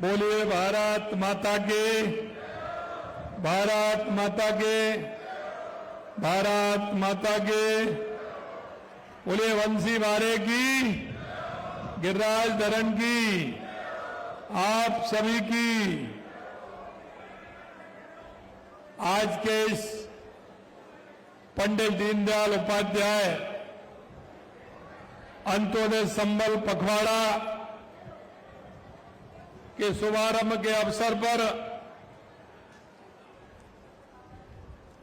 बोलिए भारत माता के, भारत माता के, भारत माता के। बोलिए वंशी वारे की, गिरिराज धरण की, आप सभी की। आज के इस पंडित दीनदयाल उपाध्याय अंत्योदय संबल पखवाड़ा के शुभारंभ के अवसर पर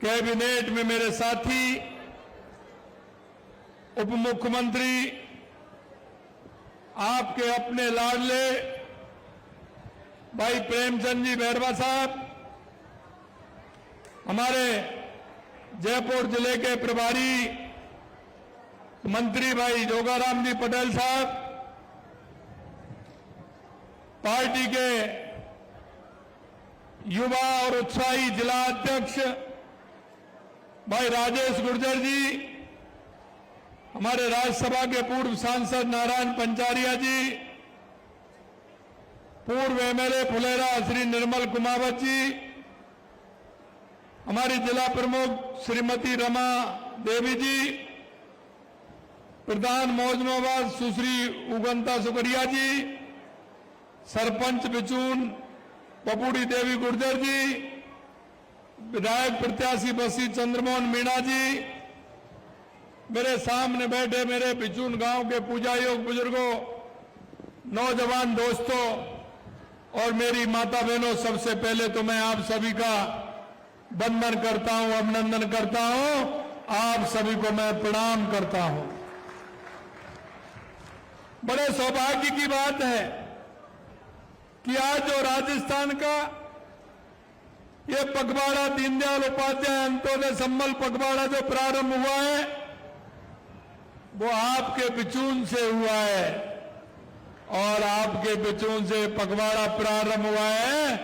कैबिनेट में मेरे साथी उप मुख्यमंत्री, आपके अपने लाडले भाई प्रेमचंद जी बैरवा साहब, हमारे जयपुर जिले के प्रभारी मंत्री भाई जोगाराम जी पटेल साहब, पार्टी के युवा और उत्साही जिला अध्यक्ष भाई राजेश गुर्जर जी, हमारे राज्यसभा के पूर्व सांसद नारायण पंचारिया जी, पूर्व एमएलए फुलेरा श्री निर्मल कुमावत जी, हमारी जिला प्रमुख श्रीमती रमा देवी जी, प्रधान मौजमाबाद सुश्री उगंता सुकरिया जी, सरपंच बिचून पपूड़ी देवी गुर्जर जी, विधायक प्रत्याशी बसी चंद्रमोहन मीणा जी, मेरे सामने बैठे मेरे बिचून गांव के पूजा योग बुजुर्गों, नौजवान दोस्तों और मेरी माता बहनों, सबसे पहले तो मैं आप सभी का वंदन करता हूं, अभिनंदन करता हूं। आप सभी को मैं प्रणाम करता हूं। बड़े सौभाग्य की बात है कि आज जो राजस्थान का ये पखवाड़ा दीनदयाल उपाध्याय अंत्योदय संबल पखवाड़ा जो प्रारंभ हुआ है, वो आपके बिचून से हुआ है और आपके बिचून से पखवाड़ा प्रारंभ हुआ है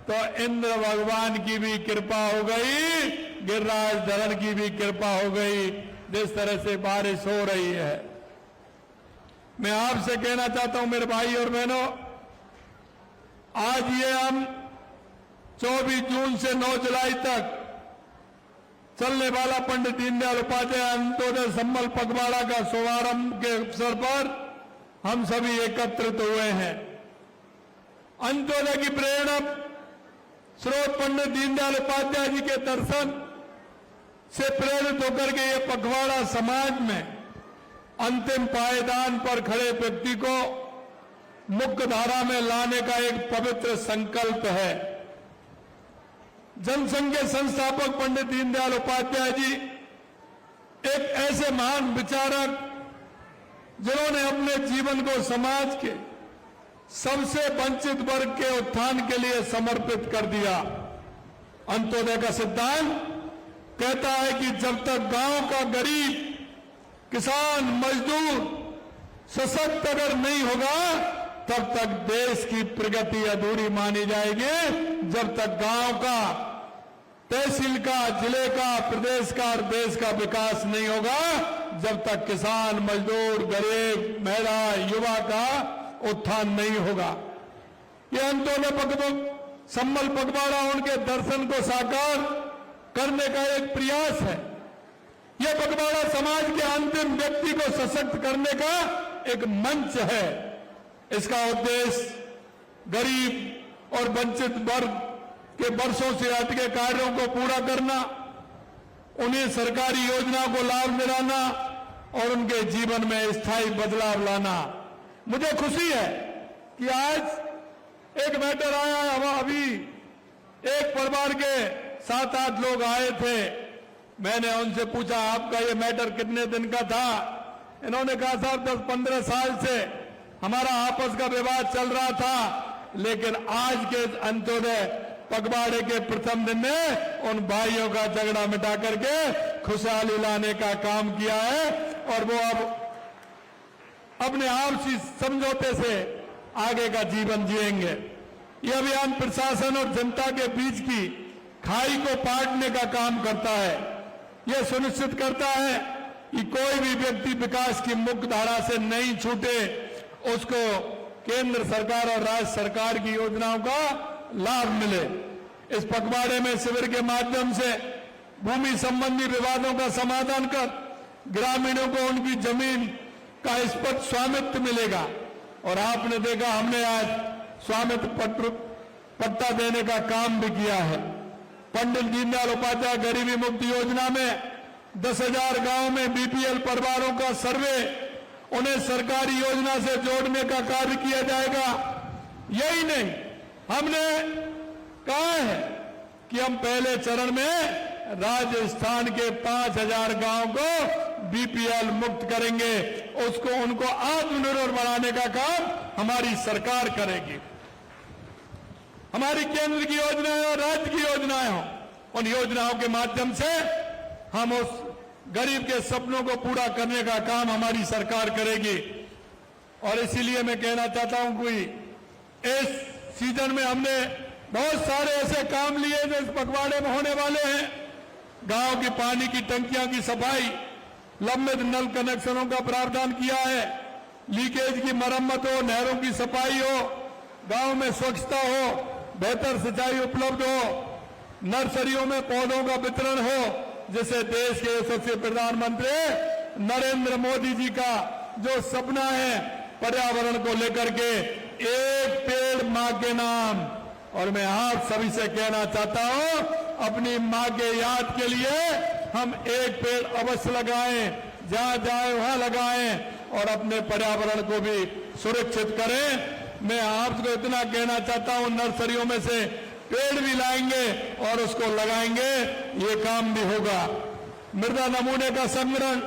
तो इंद्र भगवान की भी कृपा हो गई, गिरिराज धरण की भी कृपा हो गई। जिस तरह से बारिश हो रही है, मैं आपसे कहना चाहता हूं मेरे भाई और बहनों, आज ये हम 24 जून से 9 जुलाई तक चलने वाला पंडित दीनदयाल उपाध्याय अंत्योदय संबल पखवाड़ा का शुभारंभ के अवसर पर हम सभी एकत्रित हुए हैं। अंत्योदय की प्रेरणा स्रोत पंडित दीनदयाल उपाध्याय जी के दर्शन से प्रेरित होकर के ये पखवाड़ा समाज में अंतिम पायदान पर खड़े व्यक्ति को मुख्य धारा में लाने का एक पवित्र संकल्प है। जनसंघ के संस्थापक पंडित दीनदयाल उपाध्याय जी एक ऐसे महान विचारक जिन्होंने अपने जीवन को समाज के सबसे वंचित वर्ग के उत्थान के लिए समर्पित कर दिया। अंत्योदय का सिद्धांत कहता है कि जब तक गांव का गरीब, किसान, मजदूर सशक्त अगर नहीं होगा तब तक देश की प्रगति अधूरी मानी जाएगी। जब तक गांव का, तहसील का, जिले का, प्रदेश का और देश का विकास नहीं होगा, जब तक किसान, मजदूर, गरीब, महिला, युवा का उत्थान नहीं होगा। यह अंत्योदय संबल पखवाड़ा उनके दर्शन को साकार करने का एक प्रयास है। यह पखवाड़ा समाज के अंतिम व्यक्ति को सशक्त करने का एक मंच है। इसका उद्देश्य गरीब और वंचित वर्ग के वर्षों से अटके कार्यों को पूरा करना, उन्हें सरकारी योजनाओं को लाभ दिलाना और उनके जीवन में स्थायी बदलाव लाना। मुझे खुशी है कि आज एक मैटर आया, अभी एक परिवार के 7-8 लोग आए थे। मैंने उनसे पूछा आपका ये मैटर कितने दिन का था? इन्होंने कहा साहब 10-15 साल से हमारा आपस का विवाद चल रहा था, लेकिन आज के अंत्योदय पखवाड़े के प्रथम दिन ने उन भाइयों का झगड़ा मिटा करके खुशहाली लाने का काम किया है और वो अब अपने आपसी समझौते से आगे का जीवन जिएंगे। यह अभियान प्रशासन और जनता के बीच की खाई को पाटने का काम करता है। यह सुनिश्चित करता है कि कोई भी व्यक्ति विकास की मुख्य धारा से नहीं छूटे, उसको केंद्र सरकार और राज्य सरकार की योजनाओं का लाभ मिले। इस पखवाड़े में शिविर के माध्यम से भूमि संबंधी विवादों का समाधान कर ग्रामीणों को उनकी जमीन का स्पष्ट स्वामित्व मिलेगा। और आपने देखा हमने आज स्वामित्व पट्टा देने का काम भी किया है। पंडित दीनदयाल उपाध्याय गरीबी मुक्ति योजना में 10,000 गांव में बीपीएल परिवारों का सर्वे, उन्हें सरकारी योजना से जोड़ने का कार्य किया जाएगा। यही नहीं, हमने कहा है कि हम पहले चरण में राजस्थान के 5,000 गांव को बीपीएल मुक्त करेंगे। उनको आत्मनिर्भर बनाने का काम हमारी सरकार करेगी। हमारी केंद्र की योजनाएं और राज्य की योजनाएं हों, उन योजनाओं के माध्यम से हम उस गरीब के सपनों को पूरा करने का काम हमारी सरकार करेगी। और इसीलिए मैं कहना चाहता हूं कि इस सीजन में हमने बहुत सारे ऐसे काम लिए जो इस पखवाड़े में होने वाले हैं। गांव की पानी की टंकियां की सफाई, लंबित नल कनेक्शनों का प्रावधान किया है, लीकेज की मरम्मत हो, नहरों की सफाई हो, गांव में स्वच्छता हो, बेहतर सिंचाई उपलब्ध हो, नर्सरियों में पौधों का वितरण हो, जिससे देश के यशस्वी प्रधानमंत्री नरेंद्र मोदी जी का जो सपना है पर्यावरण को लेकर के, एक पेड़ मां के नाम। और मैं आप सभी से कहना चाहता हूं, अपनी मां के याद के लिए हम एक पेड़ अवश्य लगाएं, जहां जाए वहां लगाएं और अपने पर्यावरण को भी सुरक्षित करें। मैं आपको इतना कहना चाहता हूं, नर्सरियों में से पेड़ भी लाएंगे और उसको लगाएंगे, ये काम भी होगा। मृदा नमूने का संग्रहण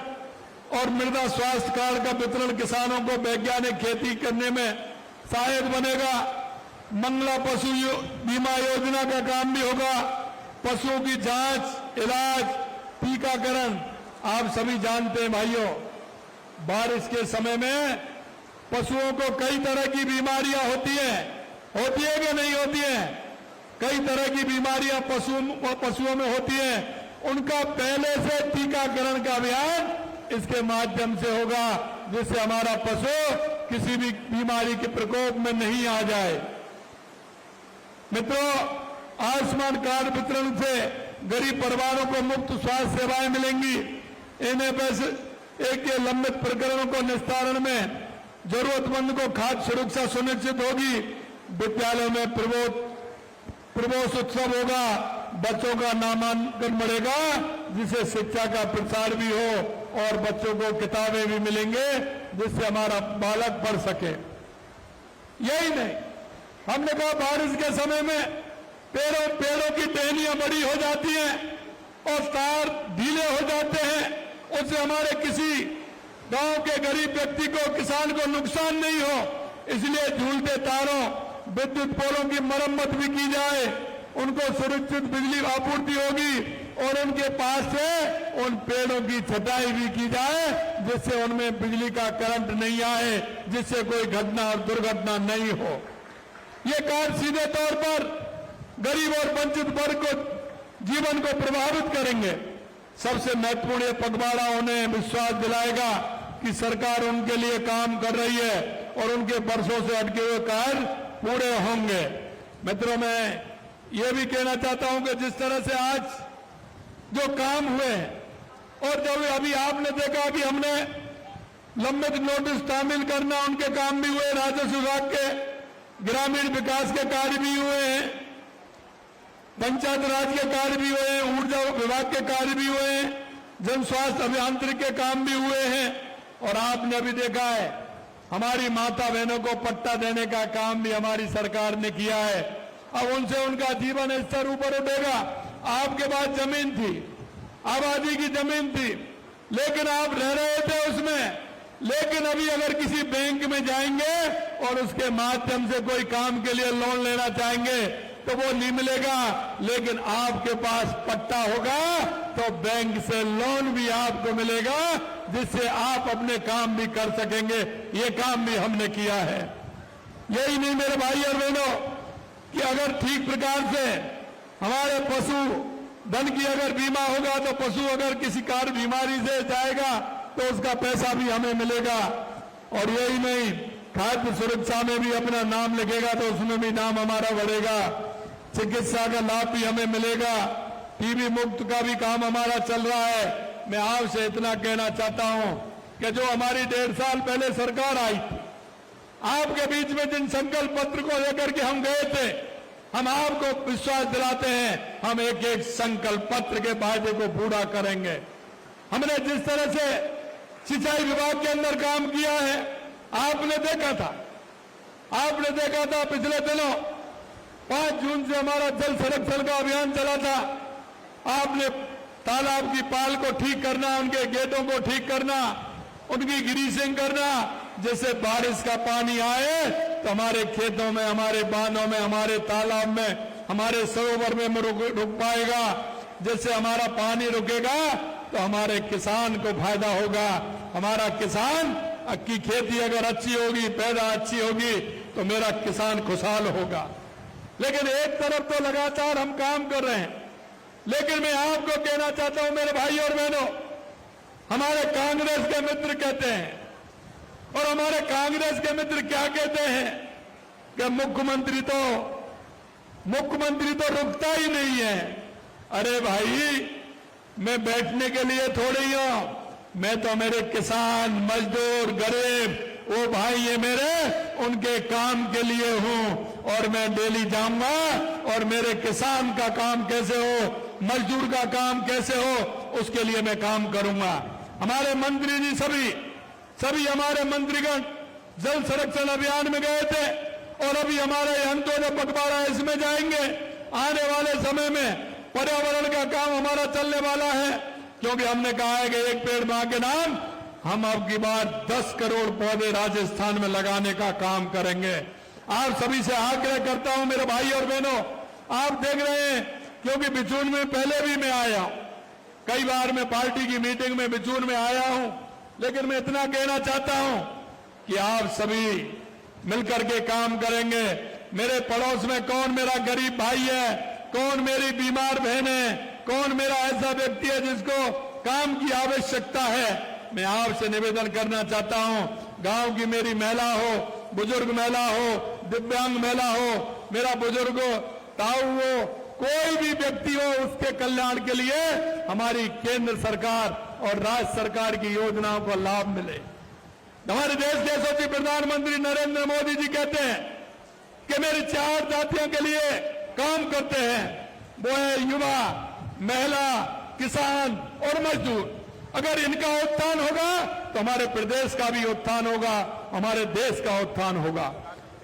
और मृदा स्वास्थ्य कार्ड का वितरण किसानों को वैज्ञानिक खेती करने में सहायक बनेगा। मंगला पशु बीमा योजना का काम भी होगा। पशुओं की जांच, इलाज, टीकाकरण, आप सभी जानते हैं भाइयों, बारिश के समय में पशुओं को कई तरह की बीमारियां होती है कि नहीं होती है? कई तरह की बीमारियां पशुओं में होती हैं। उनका पहले से टीकाकरण का अभियान इसके माध्यम से होगा, जिससे हमारा पशु किसी भी बीमारी के प्रकोप में नहीं आ जाए। मित्रों, आयुष्मान कार्ड वितरण से गरीब परिवारों को मुफ्त स्वास्थ्य सेवाएं मिलेंगी। इन्हें पैसे के लंबित प्रकरणों को निस्तारण में जरूरतमंद को खाद्य सुरक्षा सुनिश्चित होगी। विद्यालयों में प्रवेश उत्सव होगा, बच्चों का नामांकन बढ़ेगा, जिससे शिक्षा का प्रसार भी हो और बच्चों को किताबें भी मिलेंगे, जिससे हमारा बालक पढ़ सके। यही नहीं, हमने कहा बारिश के समय में पेड़ों की टहनियां बड़ी हो जाती हैं और तार ढीले हो जाते हैं, उससे हमारे किसी गांव के गरीब व्यक्ति को, किसान को नुकसान नहीं हो। इसलिए झूलते तारों, विद्युत पोलों की मरम्मत भी की जाए, उनको सुरक्षित बिजली आपूर्ति होगी और उनके पास से उन पेड़ों की छटाई भी की जाए, जिससे उनमें बिजली का करंट नहीं आए, जिससे कोई घटना और दुर्घटना नहीं हो। ये कार्य सीधे तौर पर गरीब और वंचित वर्ग को, जीवन को प्रभावित करेंगे। सबसे महत्वपूर्ण ये पखवाड़ा उन्हें विश्वास दिलाएगा कि सरकार उनके लिए काम कर रही है और उनके वर्षों से अटके हुए कार्य पूरे होंगे। मित्रों, मैं ये भी कहना चाहता हूं कि जिस तरह से आज जो काम हुए हैं और जब अभी आपने देखा कि हमने लंबित नोटिस तामील करना, उनके काम भी हुए, राजस्व विभाग के ग्रामीण विकास के कार्य भी हुए हैं, पंचायत राज के कार्य भी हुए हैं, ऊर्जा विभाग के कार्य भी हुए हैं, जन स्वास्थ्य अभियांत्रिकी के काम भी हुए हैं। और आपने अभी देखा है, हमारी माता बहनों को पट्टा देने का काम भी हमारी सरकार ने किया है। अब उनसे उनका जीवन स्तर ऊपर उठेगा। आपके पास जमीन थी, आबादी की जमीन थी, लेकिन आप रह रहे थे उसमें, लेकिन अभी अगर किसी बैंक में जाएंगे और उसके माध्यम से कोई काम के लिए लोन लेना चाहेंगे तो वो नहीं मिलेगा, लेकिन आपके पास पट्टा होगा तो बैंक से लोन भी आपको मिलेगा, जिससे आप अपने काम भी कर सकेंगे। ये काम भी हमने किया है। यही नहीं मेरे भाई और बहनों, कि अगर ठीक प्रकार से हमारे पशु धन की अगर बीमा होगा तो पशु अगर किसी कार बीमारी से जाएगा तो उसका पैसा भी हमें मिलेगा। और यही नहीं, खाद्य सुरक्षा में भी अपना नाम लिखेगा तो उसमें भी नाम हमारा बढ़ेगा। चिकित्सा का लाभ भी हमें मिलेगा। टीबी मुक्त का भी काम हमारा चल रहा है। मैं आपसे इतना कहना चाहता हूं कि जो हमारी 1.5 साल पहले सरकार आई थी, आपके बीच में जिन संकल्प पत्र को लेकर के हम गए थे, हम आपको विश्वास दिलाते हैं हम एक एक संकल्प पत्र के वायदे को पूरा करेंगे। हमने जिस तरह से सिंचाई विभाग के अंदर काम किया है, आपने देखा था पिछले दिनों 5 जून से हमारा जल संरक्षण का अभियान चला था। आपने तालाब की पाल को ठीक करना, उनके गेटों को ठीक करना, उनकी ग्रीसिंग करना, जैसे बारिश का पानी आए तो हमारे खेतों में, हमारे बांधों में, हमारे तालाब में, हमारे सरोवर में रुक पाएगा। जैसे हमारा पानी रुकेगा तो हमारे किसान को फायदा होगा। हमारा किसान की खेती अगर अच्छी होगी, पैदा अच्छी होगी तो मेरा किसान खुशहाल होगा। लेकिन एक तरफ तो लगातार हम काम कर रहे हैं, लेकिन मैं आपको कहना चाहता हूं मेरे भाई और बहनों, हमारे कांग्रेस के मित्र कहते हैं, और हमारे कांग्रेस के मित्र क्या कहते हैं कि मुख्यमंत्री तो रुकता ही नहीं है। अरे भाई, मैं बैठने के लिए थोड़ी हूं, मैं तो मेरे किसान, मजदूर, गरीब, वो भाई ये मेरे उनके काम के लिए हूं। और मैं डेली जाऊंगा और मेरे किसान का काम कैसे हो, मजदूर का काम कैसे हो, उसके लिए मैं काम करूंगा। हमारे मंत्री जी सभी हमारे मंत्रीगण जल संरक्षण अभियान में गए थे, और अभी हमारे अंत्योदय पखवाड़ा इसमें जाएंगे। आने वाले समय में पर्यावरण का काम हमारा चलने वाला है, क्योंकि हमने कहा है कि एक पेड़ मां के नाम हम अब की बार 10 करोड़ पौधे राजस्थान में लगाने का काम करेंगे। आप सभी से आग्रह करता हूं मेरे भाई और बहनों, आप देख रहे हैं, क्योंकि बिचून में पहले भी मैं आया, कई बार मैं पार्टी की मीटिंग में बिचून में आया हूं, लेकिन मैं इतना कहना चाहता हूं कि आप सभी मिलकर के काम करेंगे। मेरे पड़ोस में कौन मेरा गरीब भाई है, कौन मेरी बीमार बहन है, कौन मेरा ऐसा व्यक्ति है जिसको काम की आवश्यकता है, मैं आपसे निवेदन करना चाहता हूं, गांव की मेरी महिला हो, बुजुर्ग महिला हो, दिव्यांग महिला हो, मेरा बुजुर्ग हो, ताऊ हो, कोई भी व्यक्ति हो, उसके कल्याण के लिए हमारी केंद्र सरकार और राज्य सरकार की योजनाओं को लाभ मिले। हमारे देश के यशस्वी प्रधानमंत्री नरेंद्र मोदी जी कहते हैं कि मेरी 4 जातियों के लिए काम करते हैं, वो है युवा, महिला, किसान और मजदूर। अगर इनका उत्थान होगा तो हमारे प्रदेश का भी उत्थान होगा, हमारे देश का उत्थान होगा।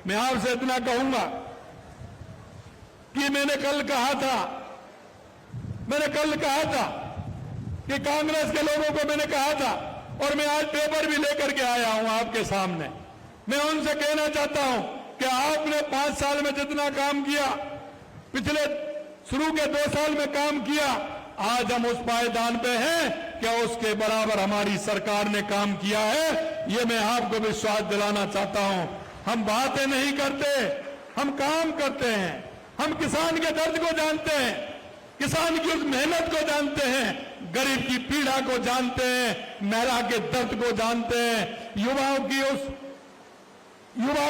मैं आपसे इतना कहूंगा कि मैंने कल कहा था कि कांग्रेस के लोगों को मैंने कहा था, और मैं आज पेपर भी लेकर के आया हूं आपके सामने। मैं उनसे कहना चाहता हूं कि आपने 5 साल में जितना काम किया, पिछले शुरू के 2 साल में काम किया, आज हम उस पायदान पे हैं क्या उसके बराबर हमारी सरकार ने काम किया है, ये मैं आपको विश्वास दिलाना चाहता हूं। हम बातें नहीं करते, हम काम करते हैं। हम किसान के दर्द को जानते हैं, किसान की उस मेहनत को जानते हैं, गरीब की पीड़ा को जानते हैं, महिला के दर्द को जानते हैं, युवा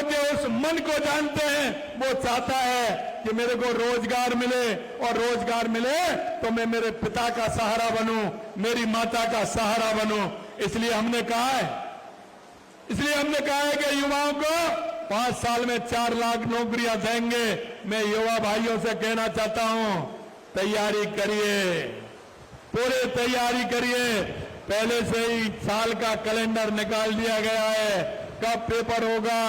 के उस मन को जानते हैं। वो चाहता है कि मेरे को रोजगार मिले, और रोजगार मिले तो मैं मेरे पिता का सहारा बनूं, मेरी माता का सहारा बनूं। इसलिए हमने कहा है कि युवाओं को 5 साल में 4 लाख नौकरियां देंगे। मैं युवा भाइयों से कहना चाहता हूं, तैयारी करिए, पूरी तैयारी करिए। पहले से ही साल का कैलेंडर निकाल दिया गया है, कब पेपर होगा,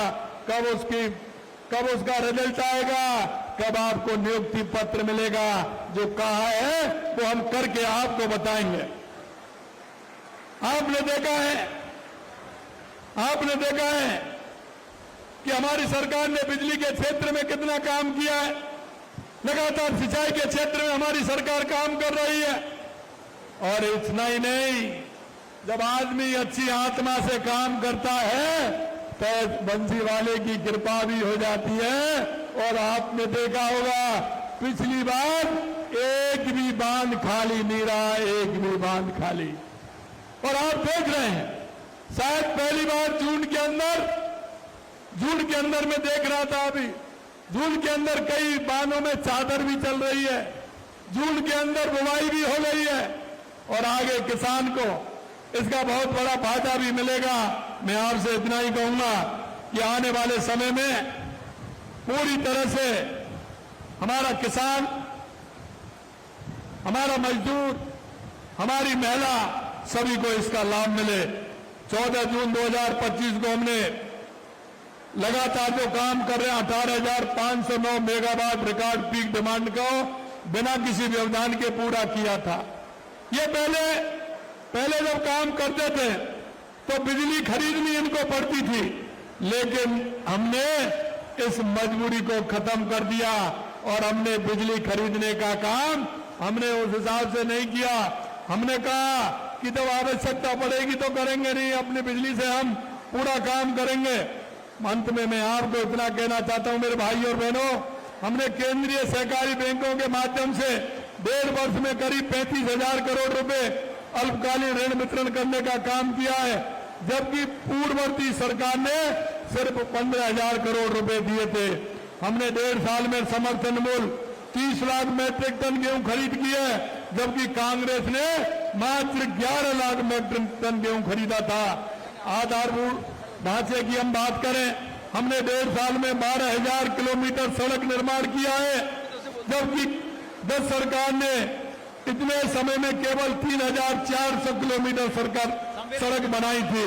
कब उसका रिजल्ट आएगा, कब आपको नियुक्ति पत्र मिलेगा। जो कहा है वो हम करके आपको बताएंगे। आपने देखा है कि हमारी सरकार ने बिजली के क्षेत्र में कितना काम किया है। लगातार सिंचाई के क्षेत्र में हमारी सरकार काम कर रही है। और इतना ही नहीं, जब आदमी अच्छी आत्मा से काम करता है तो बंसी वाले की कृपा भी हो जाती है। और आपने देखा होगा पिछली बार एक भी बांध खाली नहीं रहा, एक भी बांध खाली। और आप देख रहे हैं, शायद पहली बार जून के अंदर झूल के अंदर में देख रहा था अभी, झूल के अंदर कई बांधों में चादर भी चल रही है, झूल के अंदर बुवाई भी हो गई है और आगे किसान को इसका बहुत बड़ा फायदा भी मिलेगा। मैं आपसे इतना ही कहूंगा कि आने वाले समय में पूरी तरह से हमारा किसान, हमारा मजदूर, हमारी महिला सभी को इसका लाभ मिले। 14 जून 2025 को हमने लगातार जो काम कर रहे हैं 18,509 मेगावाट रिकॉर्ड पीक डिमांड को बिना किसी व्यवधान के पूरा किया था। ये पहले जब काम करते थे तो बिजली खरीदनी इनको पड़ती थी, लेकिन हमने इस मजबूरी को खत्म कर दिया और हमने बिजली खरीदने का काम हमने उस हिसाब से नहीं किया। हमने कहा कि जब आवश्यकता पड़ेगी तो करेंगे, नहीं अपनी बिजली से हम पूरा काम करेंगे। अंत में मैं आपको इतना कहना चाहता हूं मेरे भाई और बहनों, हमने केंद्रीय सहकारी बैंकों के माध्यम से 1.5 वर्ष में करीब 35,000 करोड़ रुपए अल्पकालीन ऋण वितरण करने का काम किया है, जबकि पूर्ववर्ती सरकार ने सिर्फ 15,000 करोड़ रुपए दिए थे। हमने 1.5 साल में समर्थन मूल्य 30 लाख मैट्रिक टन गेहूं खरीद की है, जबकि कांग्रेस ने मात्र 11 लाख मैट्रिक टन गेहूं खरीदा था। आधारभूत ढांचे की हम बात करें, हमने 1.5 साल में 12,000 किलोमीटर सड़क निर्माण किया है, जबकि 10 सरकार ने इतने समय में केवल 3,400 किलोमीटर सड़क बनाई थी।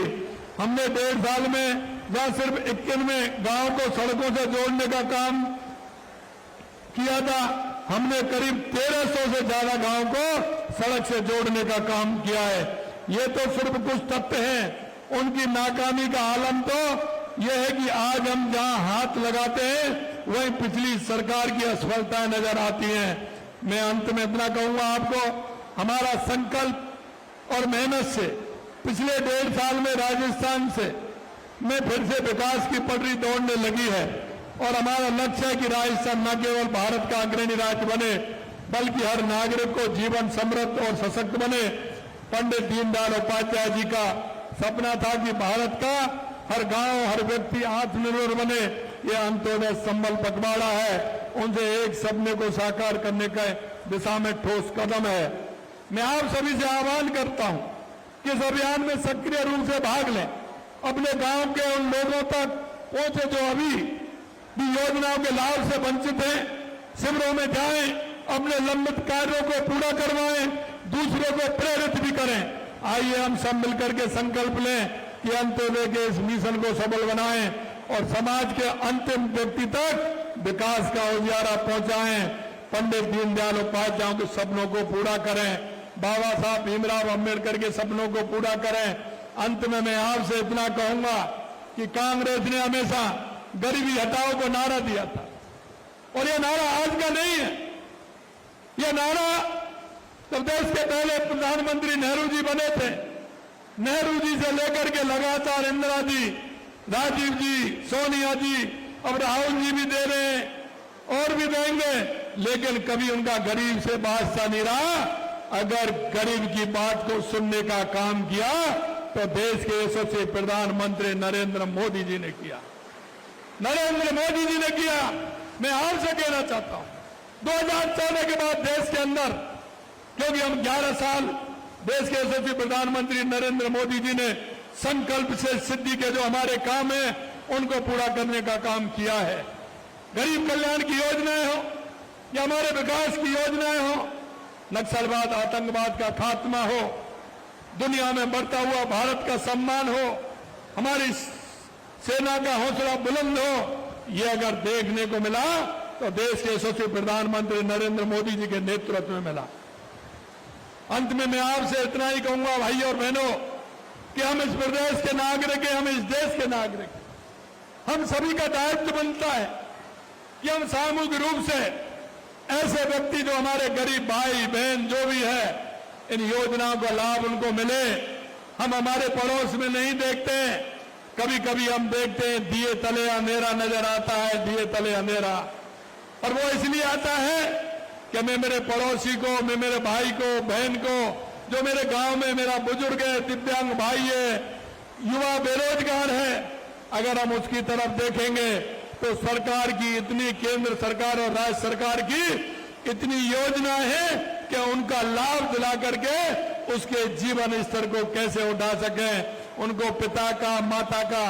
हमने 1.5 साल में जहां सिर्फ 91 गांव को सड़कों से जोड़ने का काम किया था, हमने करीब 1,300 से ज्यादा गांव को सड़क से जोड़ने का काम किया है। ये तो सिर्फ कुछ तथ्य हैं, उनकी नाकामी का आलम तो यह है कि आज हम जहां हाथ लगाते हैं वहीं पिछली सरकार की असफलताएं नजर आती हैं। मैं अंत में इतना कहूंगा आपको, हमारा संकल्प और मेहनत से पिछले 1.5 साल में राजस्थान में फिर से विकास की पटरी दौड़ने लगी है और हमारा लक्ष्य है कि राजस्थान न केवल भारत का अग्रणी राज्य बने बल्कि हर नागरिक को जीवन समृद्ध और सशक्त बने। पंडित दीनदयाल उपाध्याय जी का सपना था कि भारत का हर गांव, हर व्यक्ति आत्मनिर्भर बने। यह अंत्योदय संबल पखवाड़ा है, उनसे एक सपने को साकार करने का दिशा में ठोस कदम है। मैं आप सभी से आह्वान करता हूं कि इस अभियान में सक्रिय रूप से भाग लें, अपने गांव के उन लोगों तक पहुंचे जो अभी भी योजनाओं के लाभ से वंचित हैं। शिविरों में जाएं, अपने लंबित कार्यों को पूरा करवाएं, दूसरों को प्रेरित भी करें। आइए हम सब मिलकर के संकल्प लें कि अंत्योदय के इस मिशन को सफल बनाएं और समाज के अंतिम व्यक्ति तक विकास का उजियारा पहुंचाएं। पंडित दीनदयाल उपाध्याय के सपनों को पूरा करें, बाबा साहब भीमराव अम्बेडकर के सपनों को पूरा करें। अंत में मैं आपसे इतना कहूंगा कि कांग्रेस ने हमेशा गरीबी हटाओ को नारा दिया था और यह नारा आज का नहीं है। यह नारा जब देश के पहले प्रधानमंत्री नेहरू जी बने थे, नेहरू जी से लेकर के लगातार इंदिरा जी, राजीव जी, सोनिया जी, अब राहुल जी भी दे रहे हैं और भी देंगे, लेकिन कभी उनका गरीब से बादशाह नहीं रहा। अगर गरीब की बात को सुनने का काम किया तो देश के यशस्वी प्रधानमंत्री नरेंद्र मोदी जी ने किया, नरेंद्र मोदी जी ने किया। मैं आपसे कहना चाहता हूं 2014 के बाद देश के अंदर, क्योंकि हम 11 साल देश के यशस्वी प्रधानमंत्री नरेंद्र मोदी जी ने संकल्प से सिद्धि के जो हमारे काम है उनको पूरा करने का काम किया है। गरीब कल्याण की योजनाएं हो या हमारे विकास की योजनाएं हो, नक्सलवाद आतंकवाद का खात्मा हो, दुनिया में बढ़ता हुआ भारत का सम्मान हो, हमारी सेना का हौसला बुलंद हो, ये अगर देखने को मिला तो देश के यशस्वी प्रधानमंत्री नरेंद्र मोदी जी के नेतृत्व में मिला। अंत में मैं आपसे इतना ही कहूंगा भाई और बहनों कि हम इस प्रदेश के नागरिक हैं, हम इस देश के नागरिक हैं। हम सभी का दायित्व बनता है कि हम सामूहिक रूप से ऐसे व्यक्ति जो हमारे गरीब भाई बहन जो भी है, इन योजनाओं का लाभ उनको मिले। हम हमारे पड़ोस में नहीं देखते, कभी कभी हम देखते हैं दिए तले अंधेरा नजर आता है, दिए तले अंधेरा, और वो इसलिए आता है कि मैं मेरे पड़ोसी को, मैं मेरे भाई को, बहन को, जो मेरे गांव में मेरा बुजुर्ग है, दिव्यांग भाई है, युवा बेरोजगार है, अगर हम उसकी तरफ देखेंगे तो सरकार की इतनी, केंद्र सरकार और राज्य सरकार की इतनी योजना है कि उनका लाभ दिला करके उसके जीवन स्तर को कैसे उठा सके, उनको पिता का, माता का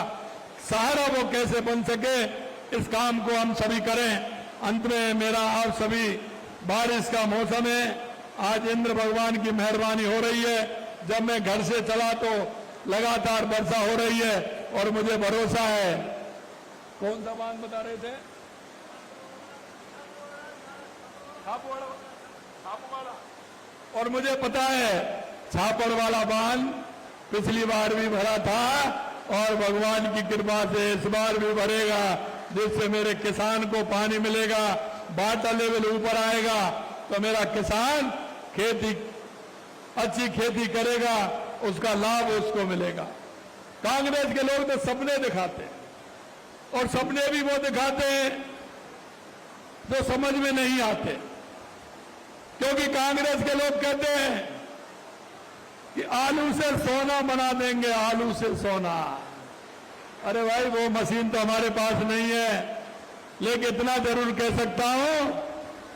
सहारा वो कैसे बन सके, इस काम को हम सभी करें। अंत में मेरा आप सभी, बारिश का मौसम है, आज इंद्र भगवान की मेहरबानी हो रही है। जब मैं घर से चला तो लगातार वर्षा हो रही है और मुझे भरोसा है। कौन सा बांध बता रहे थे? और मुझे पता है छापड़ वाला बांध पिछली बार भी भरा था और भगवान की कृपा से इस बार भी भरेगा, जिससे मेरे किसान को पानी मिलेगा, वाटर लेवल ऊपर आएगा, तो मेरा किसान खेती, अच्छी खेती करेगा, उसका लाभ उसको मिलेगा। कांग्रेस के लोग तो सपने दिखाते हैं और सपने भी वो दिखाते हैं जो समझ में नहीं आते, क्योंकि कांग्रेस के लोग कहते हैं कि आलू से सोना बना देंगे, आलू से सोना। अरे भाई, वो मशीन तो हमारे पास नहीं है, लेकिन इतना जरूर कह सकता हूं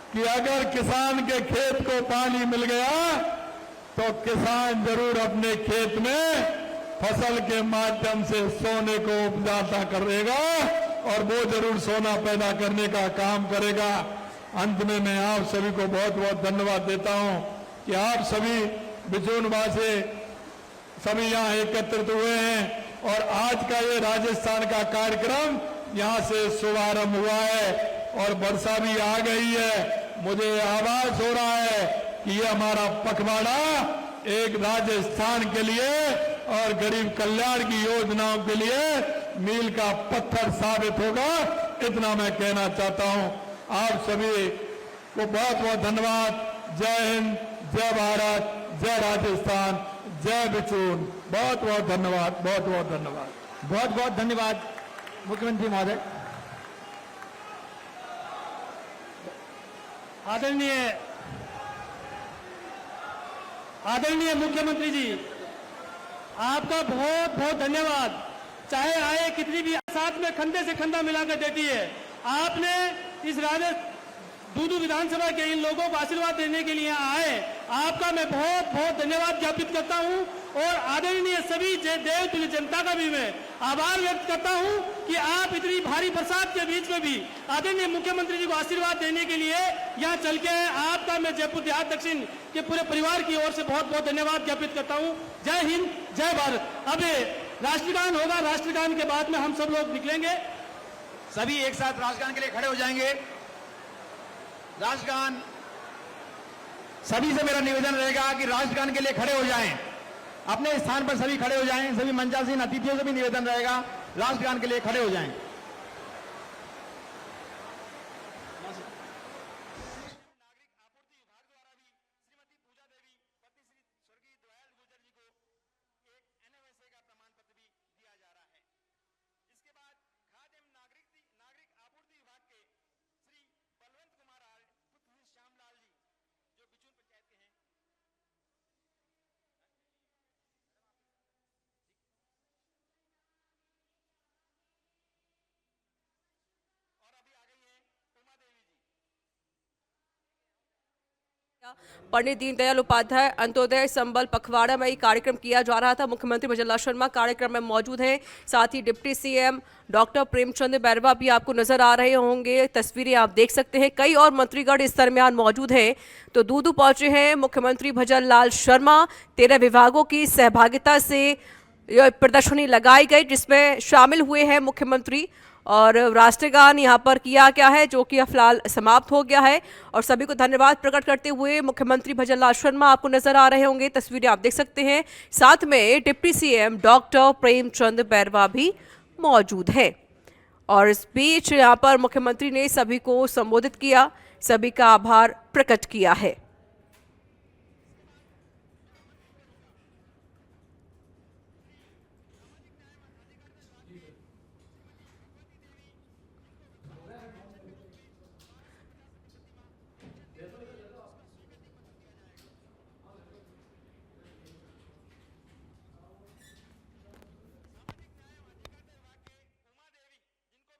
कि अगर किसान के खेत को पानी मिल गया तो किसान जरूर अपने खेत में फसल के माध्यम से सोने को उपजाता करेगा और वो जरूर सोना पैदा करने का काम करेगा। अंत में मैं आप सभी को बहुत बहुत धन्यवाद देता हूं कि आप सभी बिजूनवासी सभी यहाँ एकत्रित हुए हैं और आज का ये राजस्थान का कार्यक्रम यहाँ से शुभारंभ हुआ है और वर्षा भी आ गई है। मुझे आभास हो रहा है कि ये हमारा पखवाड़ा एक राजस्थान के लिए और गरीब कल्याण की योजनाओं के लिए मील का पत्थर साबित होगा, इतना मैं कहना चाहता हूं। आप सभी को बहुत बहुत धन्यवाद। जय हिंद, जय भारत, जय राजस्थान, जय बिचून। बहुत बहुत धन्यवाद, बहुत बहुत धन्यवाद, बहुत बहुत धन्यवाद मुख्यमंत्री महोदय। आदरणीय मुख्यमंत्री जी, आपका बहुत बहुत धन्यवाद। चाहे आए कितनी भी साथ में कंधे से कंधा मिलाकर देती है, आपने इस दूदू विधानसभा के इन लोगों को आशीर्वाद देने के लिए आए, आपका मैं बहुत बहुत धन्यवाद ज्ञापित करता हूं और आदरणीय सभी देवतुल्य जनता का भी मैं आभार व्यक्त करता हूं कि आप इतनी भारी बरसात के बीच में भी आदरणीय मुख्यमंत्री जी को आशीर्वाद देने के लिए यहाँ चल के आए। आपका मैं जयपुर देहात दक्षिण के पूरे परिवार की ओर से बहुत बहुत धन्यवाद ज्ञापित करता हूँ। जय हिंद, जय भारत। अब राष्ट्रगान होगा, राष्ट्रगान के बाद में हम सब लोग निकलेंगे। सभी एक साथ राष्ट्रगान के लिए खड़े हो जाएंगे। राष्ट्रगान, सभी से मेरा निवेदन रहेगा कि राष्ट्रगान के लिए खड़े हो जाएं, अपने स्थान पर सभी खड़े हो जाएं। सभी मंचासीन अतिथियों से भी निवेदन रहेगा, राष्ट्रगान के लिए खड़े हो जाएं। पंडित दीनदयाल उपाध्याय अंत्योदय संबल पखवाड़ा में कार्यक्रम किया जा रहा था। मुख्यमंत्री भजनलाल शर्मा कार्यक्रम में मौजूद हैं, साथ ही deputy CM doctor Premchand Bairwa भी आपको नजर आ रहे होंगे। तस्वीरें आप देख सकते हैं, कई और मंत्रीगण इस दरमियान मौजूद हैं। तो दूदू पहुंचे हैं मुख्यमंत्री भजनलाल शर्मा। 13 विभागों की सहभागिता से प्रदर्शनी लगाई गई, जिसमें शामिल हुए हैं मुख्यमंत्री, और राष्ट्रगान यहाँ पर किया गया है जो कि फिलहाल समाप्त हो गया है। और सभी को धन्यवाद प्रकट करते हुए मुख्यमंत्री भजनलाल शर्मा आपको नजर आ रहे होंगे, तस्वीरें आप देख सकते हैं। साथ में deputy CM doctor Premchand Bairwa भी मौजूद है। और इस बीच यहाँ पर मुख्यमंत्री ने सभी को संबोधित किया, सभी का आभार प्रकट किया है।